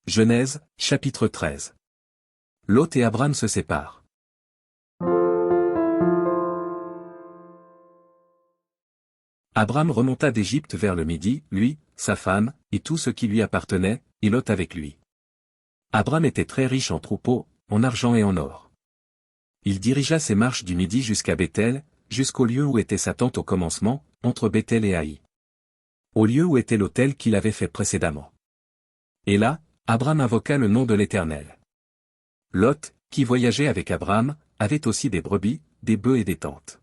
Genèse, chapitre 13. Lot et Abram se séparent. Abram remonta d'Égypte vers le midi, lui, sa femme, et tout ce qui lui appartenait, et Lot avec lui. Abram était très riche en troupeaux, en argent et en or. Il dirigea ses marches du midi jusqu'à Béthel, jusqu'au lieu où était sa tente au commencement, entre Béthel et Haï. Au lieu où était l'autel qu'il avait fait précédemment. Et là, Abram invoqua le nom de l'Éternel. Lot, qui voyageait avec Abram, avait aussi des brebis, des bœufs et des tentes.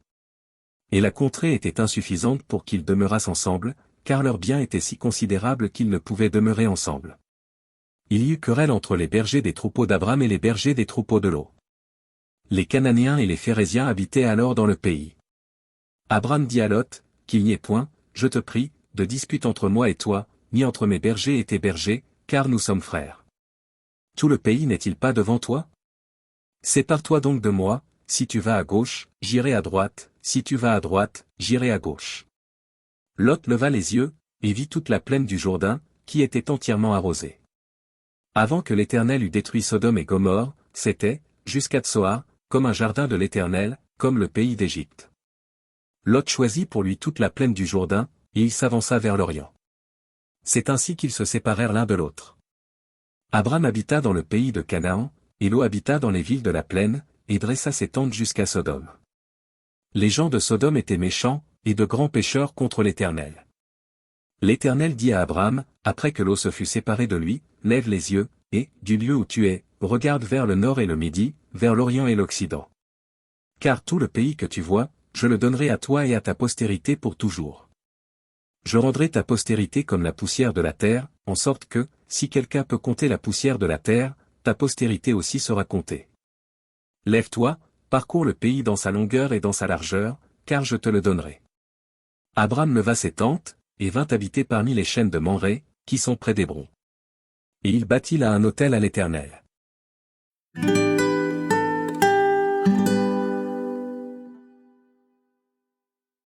Et la contrée était insuffisante pour qu'ils demeurassent ensemble, car leurs biens étaient si considérables qu'ils ne pouvaient demeurer ensemble. Il y eut querelle entre les bergers des troupeaux d'Abram et les bergers des troupeaux de Lot. Les Cananéens et les Phéréziens habitaient alors dans le pays. Abram dit à Lot, qu'il n'y ait point, je te prie, de dispute entre moi et toi, ni entre mes bergers et tes bergers, car nous sommes frères. Tout le pays n'est-il pas devant toi? Sépare-toi donc de moi, si tu vas à gauche, j'irai à droite, si tu vas à droite, j'irai à gauche. Lot leva les yeux, et vit toute la plaine du Jourdain, qui était entièrement arrosée. Avant que l'Éternel eût détruit Sodome et Gomorrhe, c'était, jusqu'à Tsoar, comme un jardin de l'Éternel, comme le pays d'Égypte. Lot choisit pour lui toute la plaine du Jourdain, et il s'avança vers l'Orient. C'est ainsi qu'ils se séparèrent l'un de l'autre. Abram habita dans le pays de Canaan, et Lot habita dans les villes de la plaine, et dressa ses tentes jusqu'à Sodome. Les gens de Sodome étaient méchants, et de grands pécheurs contre l'Éternel. L'Éternel dit à Abram, après que Lot se fut séparé de lui, lève les yeux, et, du lieu où tu es, regarde vers le nord et le midi, vers l'Orient et l'Occident. Car tout le pays que tu vois, je le donnerai à toi et à ta postérité pour toujours. Je rendrai ta postérité comme la poussière de la terre, en sorte que, si quelqu'un peut compter la poussière de la terre, ta postérité aussi sera comptée. Lève-toi, parcours le pays dans sa longueur et dans sa largeur, car je te le donnerai. Abram leva ses tentes, et vint habiter parmi les chênes de Mamré, qui sont près d'Hébron. Et il bâtit là un autel à l'Éternel.